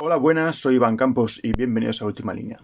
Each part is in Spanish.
Hola, buenas, soy Iván Campos y bienvenidos a Última Línea.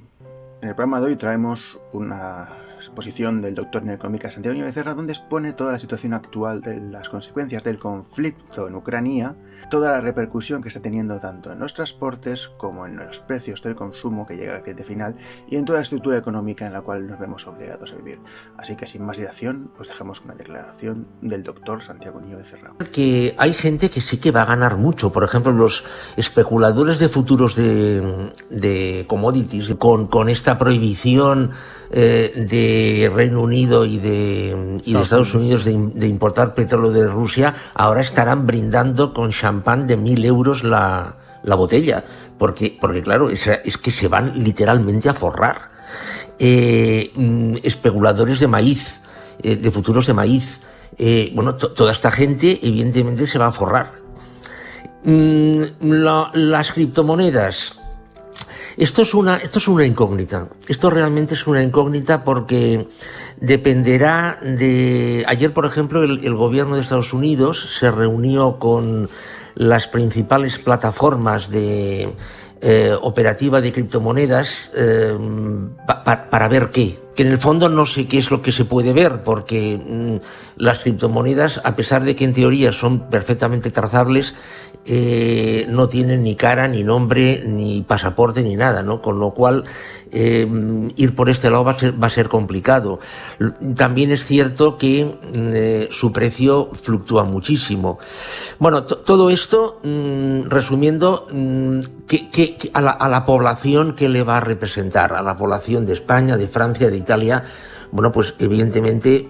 En el programa de hoy traemos una exposición del doctor en económica Santiago Niño Becerra, donde expone toda la situación actual de las consecuencias del conflicto en Ucrania, toda la repercusión que está teniendo tanto en los transportes como en los precios del consumo que llega al cliente final y en toda la estructura económica en la cual nos vemos obligados a vivir. Así que sin más dilación, os dejamos con la declaración del doctor Santiago Niño Becerra. Que hay gente que sí que va a ganar mucho, por ejemplo los especuladores de futuros de commodities con esta prohibición de Reino Unido y de Estados Unidos de importar petróleo de Rusia, ahora estarán brindando con champán de 1.000 euros la botella, porque claro, es que se van literalmente a forrar. Especuladores de maíz, de futuros de maíz, toda esta gente evidentemente se va a forrar. Las criptomonedas, esto es una incógnita. Esto realmente es una incógnita porque dependerá de... Ayer, por ejemplo, el gobierno de Estados Unidos se reunió con las principales plataformas de operativa de criptomonedas para ver qué. Que en el fondo no sé qué es lo que se puede ver, porque las criptomonedas, a pesar de que en teoría son perfectamente trazables, no tienen ni cara, ni nombre, ni pasaporte, ni nada, ¿no? Con lo cual, ir por este lado va a ser complicado. También es cierto que su precio fluctúa muchísimo. Bueno, todo esto, resumiendo, a la población que le va a representar, a la población de España, de Francia, de Italia, bueno, pues evidentemente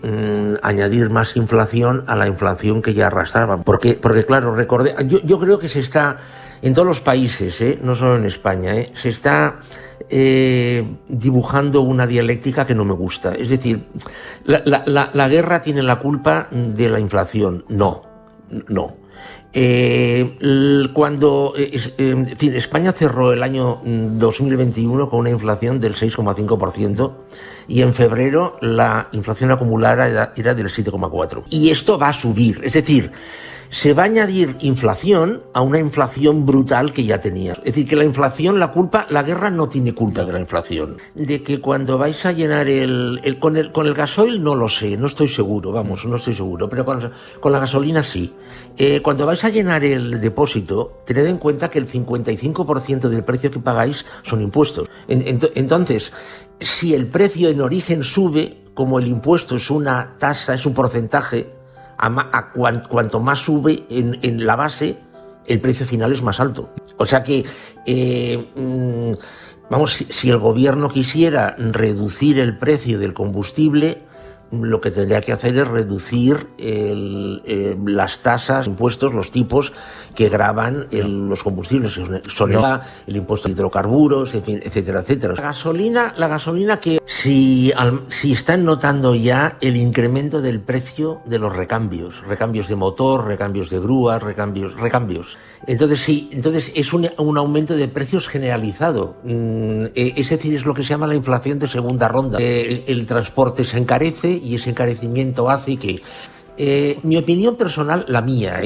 añadir más inflación a la inflación que ya arrastraban. Porque claro, yo creo que se está, en todos los países, no solo en España, se está dibujando una dialéctica que no me gusta. Es decir, la guerra tiene la culpa de la inflación. No. Cuando España cerró el año 2021 con una inflación del 6,5% y en febrero la inflación acumulada era del 7,4%. Y esto va a subir, es decir, se va a añadir inflación a una inflación brutal que ya tenía. Es decir, que la inflación, la guerra no tiene culpa de la inflación. De que cuando vais a llenar con el gasoil no lo sé, no estoy seguro, pero con la gasolina sí. Cuando vais a llenar el depósito, tened en cuenta que el 55% del precio que pagáis son impuestos. Entonces, si el precio en origen sube, como el impuesto es una tasa, es un porcentaje, cuanto más sube en la base, el precio final es más alto. O sea que, si el gobierno quisiera reducir el precio del combustible, lo que tendría que hacer es reducir las tasas, impuestos, los tipos que gravan los combustibles, el impuesto de hidrocarburos, en fin, etcétera, etcétera. La gasolina que si están notando ya el incremento del precio de los recambios de motor, recambios de grúas, recambios. Entonces es un aumento de precios generalizado. Es decir, es lo que se llama la inflación de segunda ronda. El transporte se encarece y ese encarecimiento hace que... mi opinión personal, la mía.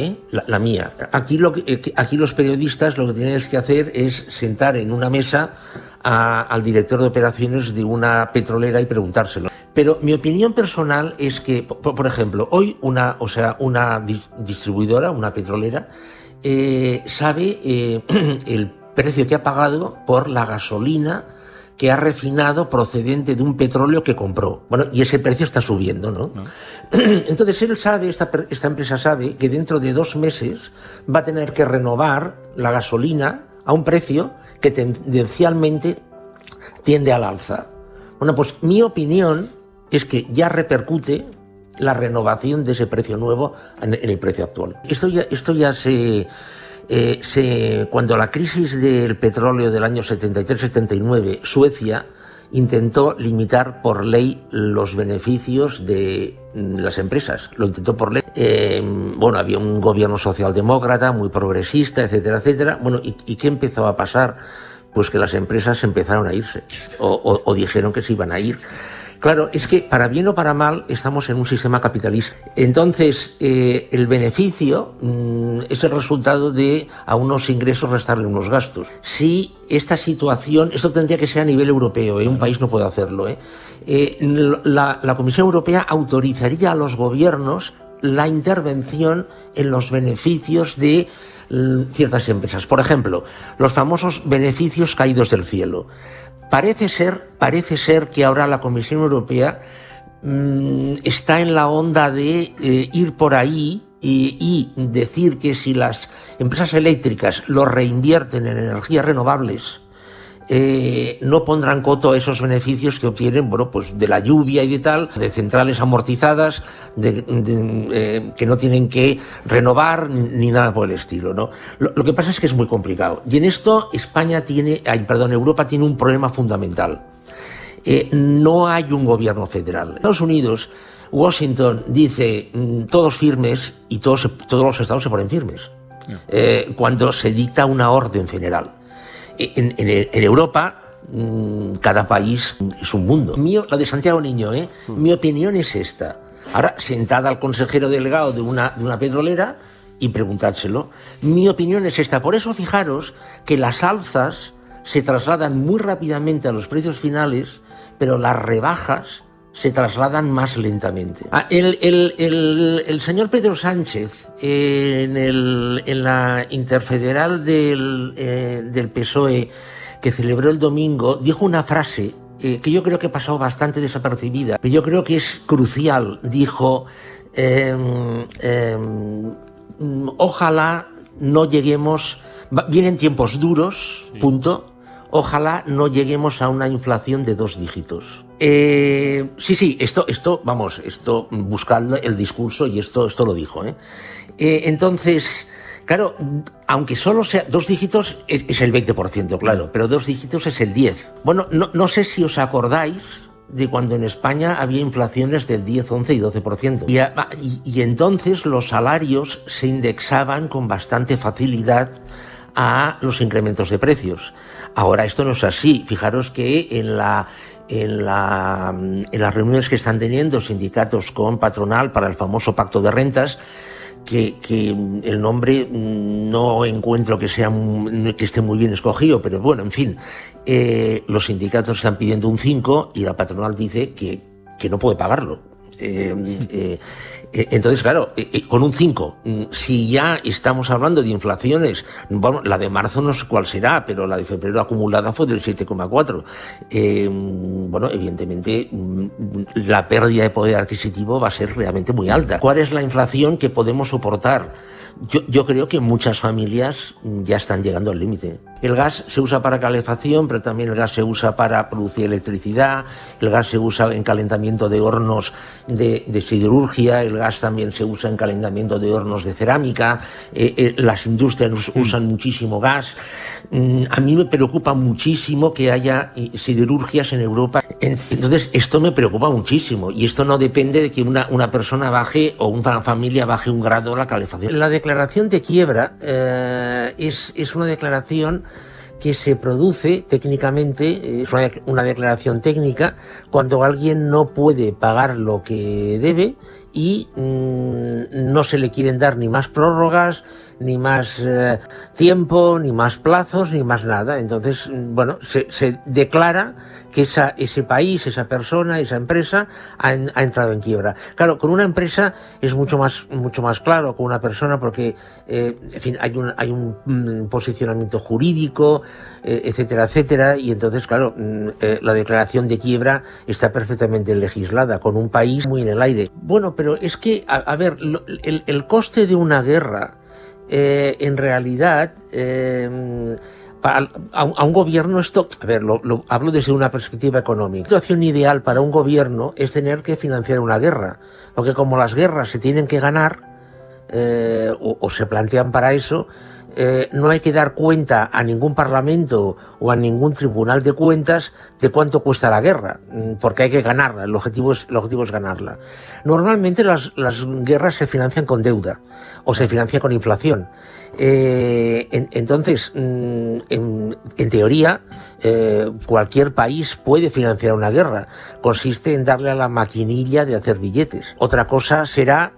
Aquí los periodistas lo que tienen que hacer es sentar en una mesa al director de operaciones de una petrolera y preguntárselo. Pero mi opinión personal es que, por ejemplo, hoy una distribuidora, una petrolera, sabe el precio que ha pagado por la gasolina que ha refinado procedente de un petróleo que compró. Bueno, y ese precio está subiendo, ¿no? Entonces él sabe, esta empresa sabe que dentro de 2 meses va a tener que renovar la gasolina a un precio que tendencialmente tiende al alza. Bueno, pues mi opinión es que ya repercute la renovación de ese precio nuevo en el precio actual. Esto ya cuando la crisis del petróleo del año 73-79, Suecia intentó limitar por ley los beneficios de las empresas. Lo intentó por ley. Había un gobierno socialdemócrata muy progresista, etcétera, etcétera. Bueno, ¿y qué empezó a pasar? Pues que las empresas empezaron a irse o dijeron que se iban a ir. Claro, es que para bien o para mal estamos en un sistema capitalista. Entonces, el beneficio es el resultado de a unos ingresos restarle unos gastos. Si esta situación, esto tendría que ser a nivel europeo, un país no puede hacerlo. La Comisión Europea autorizaría a los gobiernos la intervención en los beneficios de ciertas empresas. Por ejemplo, los famosos beneficios caídos del cielo. Parece ser que ahora la Comisión Europea está en la onda de ir por ahí y decir que si las empresas eléctricas lo reinvierten en energías renovables, no pondrán coto a esos beneficios que obtienen, bueno, pues de la lluvia y de tal, de centrales amortizadas, que no tienen que renovar ni nada por el estilo, ¿no? Lo que pasa es que es muy complicado. Y en esto Europa tiene un problema fundamental. No hay un gobierno federal. Estados Unidos, Washington dice todos firmes y todos los estados se ponen firmes cuando se dicta una orden general. En Europa, cada país es un mundo. La de Santiago Niño, mi opinión es esta. Ahora, sentada al consejero delegado de una petrolera y preguntádselo. Mi opinión es esta. Por eso, fijaros que las alzas se trasladan muy rápidamente a los precios finales, pero las rebajas se trasladan más lentamente. El señor Pedro Sánchez, en la interfederal del PSOE que celebró el domingo, dijo una frase que yo creo que pasó bastante desapercibida, pero yo creo que es crucial. Dijo, ojalá no lleguemos, vienen tiempos duros, punto, ojalá no lleguemos a una inflación de 2 dígitos. Sí, esto, buscando el discurso, y esto lo dijo. Entonces, claro, aunque solo sea 2 dígitos, es el 20%, claro, pero 2 dígitos es el 10%. Bueno, no sé si os acordáis de cuando en España había inflaciones del 10, 11 y 12%. Y entonces los salarios se indexaban con bastante facilidad a los incrementos de precios. Ahora esto no es así. Fijaros que en las reuniones que están teniendo sindicatos con patronal para el famoso pacto de rentas, que el nombre no encuentro que esté muy bien escogido, pero bueno, en fin, los sindicatos están pidiendo un 5 y la patronal dice que no puede pagarlo. Entonces, claro, con un 5, si ya estamos hablando de inflaciones, bueno, la de marzo no sé cuál será, pero la de febrero acumulada fue del 7,4. Bueno, evidentemente, la pérdida de poder adquisitivo va a ser realmente muy alta. ¿Cuál es la inflación que podemos soportar? Yo creo que muchas familias ya están llegando al límite. El gas se usa para calefacción, pero también el gas se usa para producir electricidad, el gas se usa en calentamiento de hornos de siderurgia, el gas también se usa en calentamiento de hornos de cerámica, las industrias usan muchísimo gas. A mí me preocupa muchísimo que haya siderurgias en Europa. Entonces, esto me preocupa muchísimo, y esto no depende de que una persona baje o una familia baje un grado la calefacción. La declaración de quiebra es una declaración que se produce técnicamente, es una declaración técnica, cuando alguien no puede pagar lo que debe y no se le quieren dar ni más prórrogas, ni más tiempo, ni más plazos, ni más nada. Entonces, bueno, se declara que ese país, esa persona, esa empresa ha entrado en quiebra. Claro, con una empresa es mucho más claro, con una persona, porque, en fin, hay un posicionamiento jurídico, etcétera, etcétera, y entonces, claro, la declaración de quiebra está perfectamente legislada, con un país muy en el aire. Bueno, pero es que, a ver, el coste de una guerra, en realidad, a un gobierno esto, a ver, lo hablo desde una perspectiva económica. La situación ideal para un gobierno es tener que financiar una guerra, porque como las guerras se tienen que ganar, o se plantean para eso, no hay que dar cuenta a ningún parlamento o a ningún tribunal de cuentas de cuánto cuesta la guerra, porque hay que ganarla, el objetivo es ganarla. Normalmente las guerras se financian con deuda o se financian con inflación. Entonces, en teoría, cualquier país puede financiar una guerra. Consiste en darle a la maquinilla de hacer billetes. Otra cosa será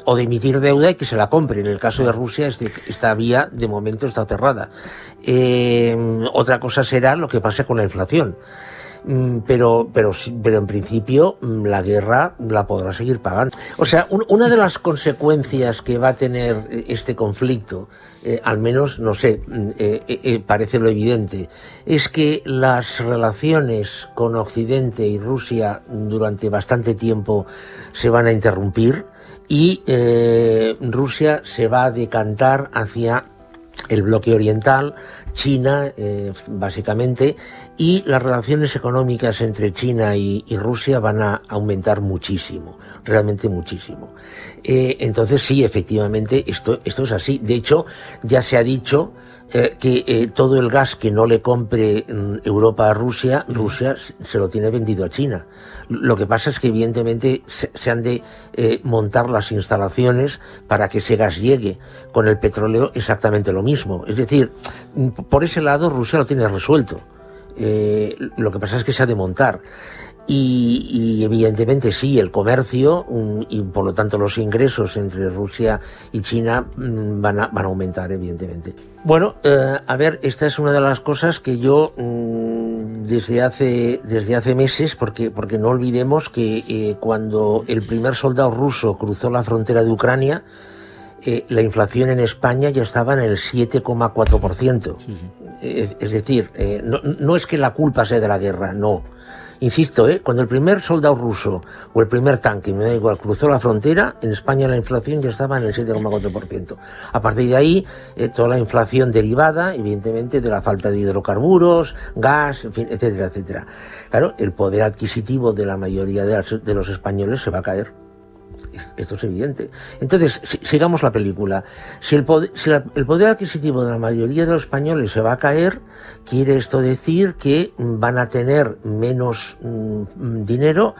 o de emitir deuda y que se la compre. En el caso de Rusia, esta vía de momento está cerrada. Otra cosa será lo que pase con la inflación. Pero en principio la guerra la podrá seguir pagando. O sea, una de las consecuencias que va a tener este conflicto, al menos, no sé, parece lo evidente, es que las relaciones con Occidente y Rusia durante bastante tiempo se van a interrumpir y Rusia se va a decantar hacia el bloque oriental, China, básicamente, y las relaciones económicas entre China y Rusia van a aumentar muchísimo, realmente muchísimo. Entonces sí, efectivamente, esto es así. De hecho, ya se ha dicho que todo el gas que no le compre Europa a Rusia se lo tiene vendido a China. Lo que pasa es que evidentemente se han de montar las instalaciones para que ese gas llegue. Con el petróleo exactamente lo mismo. Es decir, por ese lado Rusia lo tiene resuelto. Lo que pasa es que se ha de montar. Y evidentemente sí, el comercio y por lo tanto los ingresos entre Rusia y China van a aumentar, evidentemente. Bueno, a ver, esta es una de las cosas que yo desde hace meses, porque no olvidemos que cuando el primer soldado ruso cruzó la frontera de Ucrania, la inflación en España ya estaba en el 7,4%. Sí. Es decir, no es que la culpa sea de la guerra, no. Insisto, cuando el primer soldado ruso o el primer tanque, me da igual, cruzó la frontera, en España la inflación ya estaba en el 7,4%. A partir de ahí, toda la inflación derivada, evidentemente, de la falta de hidrocarburos, gas, en fin, etcétera, etcétera. Claro, el poder adquisitivo de la mayoría de los españoles se va a caer. Esto es evidente. Entonces, sigamos la película. Si el poder adquisitivo de la mayoría de los españoles se va a caer, quiere esto decir que van a tener menos dinero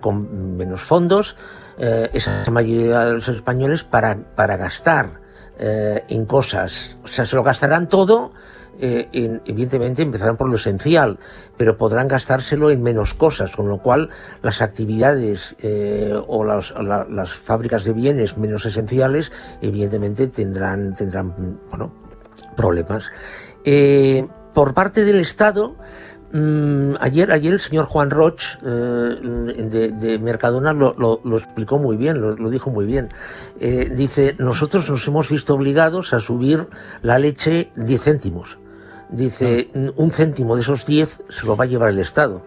con menos fondos, esa mayoría de los españoles para gastar en cosas. O sea, se lo gastarán todo. Evidentemente empezarán por lo esencial, pero podrán gastárselo en menos cosas, con lo cual las actividades o las fábricas de bienes menos esenciales evidentemente tendrán problemas. Por parte del Estado, ayer el señor Juan Roch de Mercadona lo explicó muy bien, lo dijo muy bien. Dice, nosotros nos hemos visto obligados a subir la leche 10 céntimos. Dice, 1 céntimo de esos 10 se lo va a llevar el Estado.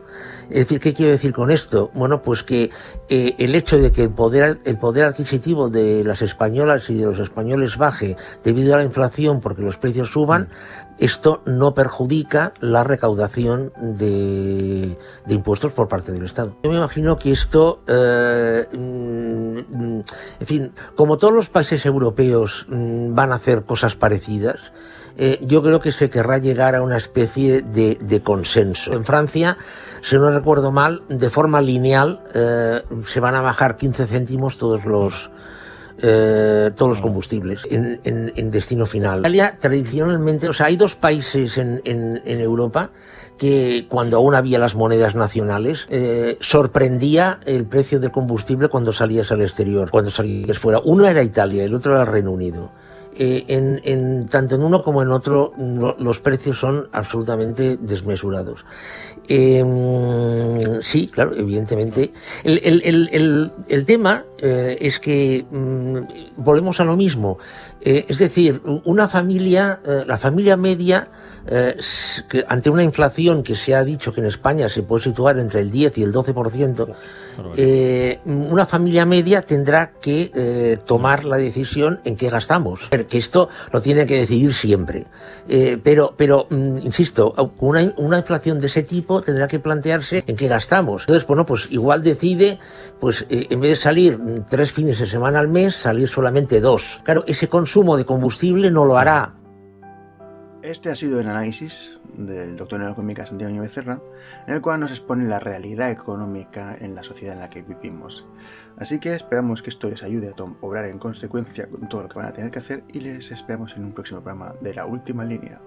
Es decir, ¿qué quiero decir con esto? Bueno, pues que el hecho de que el poder adquisitivo de las españolas y de los españoles baje debido a la inflación porque los precios suban, esto no perjudica la recaudación de impuestos por parte del Estado. Yo me imagino que esto, en fin, como todos los países europeos van a hacer cosas parecidas, yo creo que se querrá llegar a una especie de consenso. En Francia, si no recuerdo mal, de forma lineal se van a bajar 15 céntimos todos los combustibles en destino final. Italia, tradicionalmente, o sea, hay dos países en Europa que cuando aún había las monedas nacionales, sorprendía el precio del combustible cuando salías al exterior, cuando salías fuera. Uno era Italia, el otro era el Reino Unido. Tanto en uno como en otro los precios son absolutamente desmesurados. Sí, claro, evidentemente. El tema es que volvemos a lo mismo. Es decir, una familia, la familia media, que ante una inflación que se ha dicho que en España se puede situar entre el 10 y el 12%, una familia media tendrá que tomar la decisión en qué gastamos. Que esto lo tiene que decidir siempre. Pero insisto, una inflación de ese tipo tendrá que plantearse en qué gastamos. Entonces, bueno, pues igual decide, pues en vez de salir 3 fines de semana al mes, salir solamente 2. Claro, ese consumo de combustible no lo hará Este ha sido el análisis del doctor en economía Santiago Núñez Becerra, en el cual nos expone la realidad económica en la sociedad en la que vivimos. Así que esperamos que esto les ayude a obrar en consecuencia con todo lo que van a tener que hacer y les esperamos en un próximo programa de La Última Línea.